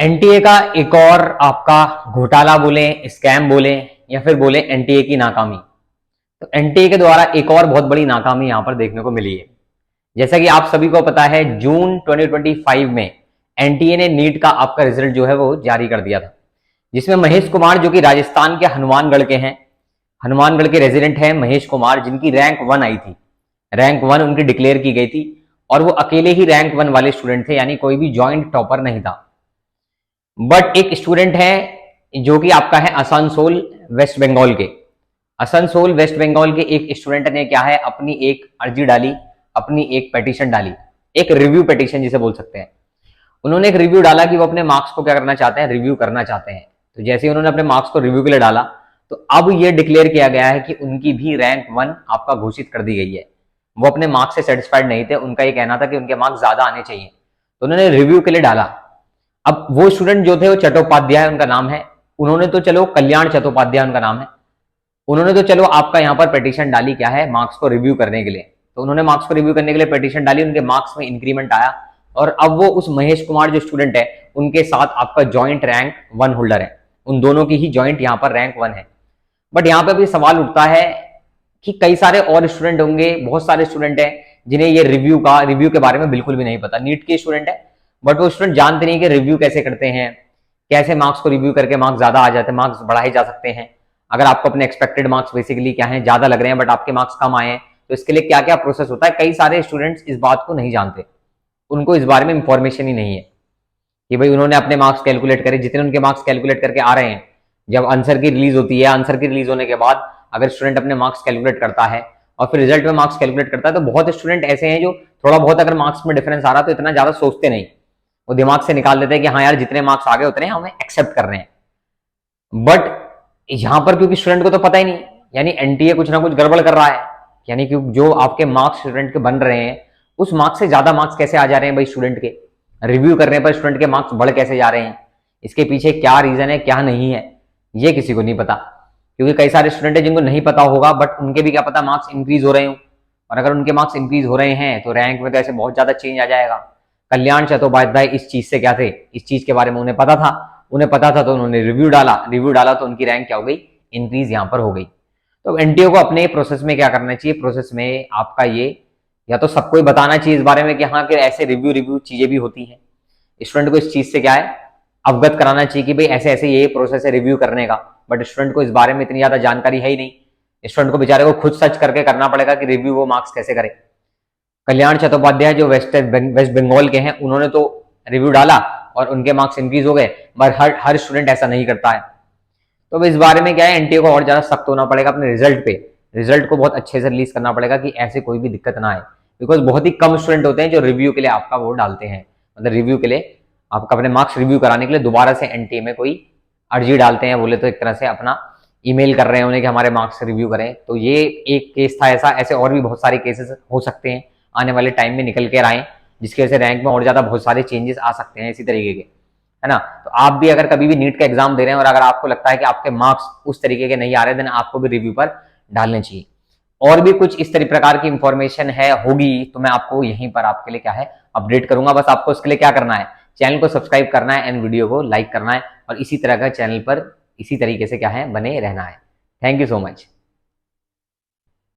NTA का एक और आपका घोटाला बोले, स्कैम बोले या फिर बोले एनटीए की नाकामी। तो एनटीए के द्वारा एक और बहुत बड़ी नाकामी यहां पर देखने को मिली है। जैसा कि आप सभी को पता है, जून 2025 में एनटीए ने नीट का आपका रिजल्ट जो है वो जारी कर दिया था, जिसमें महेश कुमार जो कि राजस्थान के हनुमानगढ़ के हैं, हनुमानगढ़ के रेजिडेंट हैं महेश कुमार, जिनकी रैंक 1 आई थी, रैंक 1 उनकी डिक्लेयर की गई थी और वो अकेले ही रैंक 1 वाले स्टूडेंट थे, यानी कोई भी ज्वाइंट टॉपर नहीं था। बट एक स्टूडेंट है जो कि आपका है आसनसोल वेस्ट बंगाल के, आसनसोल वेस्ट बंगाल के एक स्टूडेंट ने क्या है अपनी एक अर्जी डाली, अपनी एक पिटीशन डाली, एक रिव्यू पिटीशन जिसे बोल सकते हैं। उन्होंने एक रिव्यू डाला कि वो अपने मार्क्स को क्या करना चाहते हैं, रिव्यू करना चाहते हैं। तो जैसे ही उन्होंने अपने मार्क्स को रिव्यू के लिए डाला, तो अब ये डिक्लेयर किया गया है कि उनकी भी रैंक 1 आपका घोषित कर दी गई है। वो अपने मार्क्स से सेटिस्फाइड नहीं थे, उनका ये कहना था कि उनके मार्क्स ज्यादा आने चाहिए, तो उन्होंने रिव्यू के लिए डाला। अब वो स्टूडेंट जो थे वो चट्टोपाध्याय उनका नाम है, उन्होंने तो चलो कल्याण चट्टोपाध्याय उनका नाम है, उन्होंने तो चलो आपका यहाँ पर पिटीशन डाली क्या है, मार्क्स को रिव्यू करने के लिए। तो उन्होंने मार्क्स को रिव्यू करने के लिए पिटीशन डाली, उनके मार्क्स में इंक्रीमेंट आया और अब वो उस महेश कुमार जो स्टूडेंट है उनके साथ आपका ज्वाइंट रैंक 1 होल्डर है, उन दोनों की ही ज्वाइंट यहाँ पर रैंक 1 है। बट यहाँ पे भी सवाल उठता है कि कई सारे और स्टूडेंट होंगे, बहुत सारे स्टूडेंट हैं जिन्हें ये रिव्यू के बारे में बिल्कुल भी नहीं पता। नीट के स्टूडेंट है बट वो स्टूडेंट जानते नहीं कि रिव्यू कैसे करते हैं, कैसे मार्क्स को रिव्यू करके मार्क्स ज्यादा आ जाते हैं, मार्क्स बढ़ाए जा सकते हैं। अगर आपको अपने एक्सपेक्टेड मार्क्स बेसिकली क्या है ज्यादा लग रहे हैं बट आपके मार्क्स कम आए हैं, तो इसके लिए क्या क्या प्रोसेस होता है, कई सारे स्टूडेंट्स इस बात को नहीं जानते, उनको इस बारे में इंफॉर्मेशन ही नहीं है कि भाई उन्होंने अपने मार्क्स कैलकुलेट करे, जितने उनके मार्क्स कैलकुलेट करके आ रहे हैं, जब आंसर की रिलीज होती है, आंसर की रिलीज होने के बाद अगर स्टूडेंट अपने मार्क्स कैलकुलेट करता है और फिर रिजल्ट में मार्क्स कैलकुलेट करता है, तो बहुत स्टूडेंट ऐसे हैं जो थोड़ा बहुत अगर मार्क्स में डिफरेंस आ रहा तो इतना ज्यादा सोचते नहीं, वो दिमाग से निकाल देते हैं कि हाँ यार जितने मार्क्स आ गए उतने हमें एक्सेप्ट कर रहे हैं। बट यहां पर क्योंकि स्टूडेंट को तो पता ही नहीं, यानी एनटीए कुछ ना कुछ गड़बड़ कर रहा है, यानी कि जो आपके मार्क्स स्टूडेंट के बन रहे हैं उस मार्क्स से ज्यादा मार्क्स कैसे आ जा रहे हैं भाई स्टूडेंट के, रिव्यू करने पर स्टूडेंट के मार्क्स बढ़ कैसे जा रहे हैं, इसके पीछे क्या रीजन है क्या नहीं है, ये किसी को नहीं पता। क्योंकि कई सारे स्टूडेंट है जिनको नहीं पता होगा बट उनके भी क्या पता मार्क्स इंक्रीज हो रहे हो, और अगर उनके मार्क्स इंक्रीज हो रहे हैं तो रैंक में तो ऐसे बहुत ज्यादा चेंज आ जाएगा। कल्याण चट्टोपाध्याय इस चीज से क्या थे, इस चीज के बारे में उन्हें पता था, तो उन्होंने रिव्यू डाला तो उनकी रैंक क्या हो गई, इंक्रीज यहां पर हो गई। तो एनटीए को अपने प्रोसेस में क्या करना चाहिए, प्रोसेस में आपका ये या तो सबको ही बताना चाहिए इस बारे में कि हाँ कि ऐसे रिव्यू चीजें भी होती हैं, स्टूडेंट को इस चीज से क्या है अवगत कराना चाहिए कि भाई ऐसे ऐसे ये प्रोसेस है रिव्यू करने का। बट स्टूडेंट को इस बारे में इतनी ज्यादा जानकारी है ही नहीं, स्टूडेंट को बेचारे को खुद सर्च करके करना पड़ेगा कि रिव्यू वो मार्क्स कैसे करे। कल्याण चट्टोपाध्याय जो वेस्ट बंगाल के हैं उन्होंने तो रिव्यू डाला और उनके मार्क्स इंक्रीज हो गए, बट हर स्टूडेंट ऐसा नहीं करता है। तो इस बारे में क्या है एनटीए को और ज्यादा सख्त होना पड़ेगा अपने रिजल्ट पे, रिजल्ट को बहुत अच्छे से रिलीज करना पड़ेगा कि ऐसे कोई भी दिक्कत ना आए। बिकॉज बहुत ही कम स्टूडेंट होते हैं जो रिव्यू के लिए आपका वो डालते हैं, मतलब रिव्यू के लिए आपका अपने मार्क्स रिव्यू कराने के लिए दोबारा से एनटीए में कोई अर्जी डालते हैं, बोले तो एक तरह से अपना ईमेल कर रहे हैं उन्हें कि हमारे मार्क्स रिव्यू करें। तो ये एक केस था ऐसा, ऐसे और भी बहुत सारे केसेस हो सकते हैं आने वाले टाइम में निकल कर आए, जिसकी वजह से रैंक में और ज्यादा बहुत सारे चेंजेस आ सकते हैं इसी तरीके के, है ना। तो आप भी अगर कभी भी नीट का एग्जाम दे रहे हैं और अगर आपको लगता है कि आपके मार्क्स उस तरीके के नहीं आ रहे, देन आपको भी रिव्यू पर डालने चाहिए। और भी कुछ इस प्रकार की इंफॉर्मेशन है होगी तो मैं आपको यहीं पर आपके लिए क्या है अपडेट करूंगा। बस आपको इसके लिए क्या करना है, चैनल को सब्सक्राइब करना है एंड वीडियो को लाइक करना है और इसी तरह का चैनल पर इसी तरीके से क्या है बने रहना है। Thank you so much.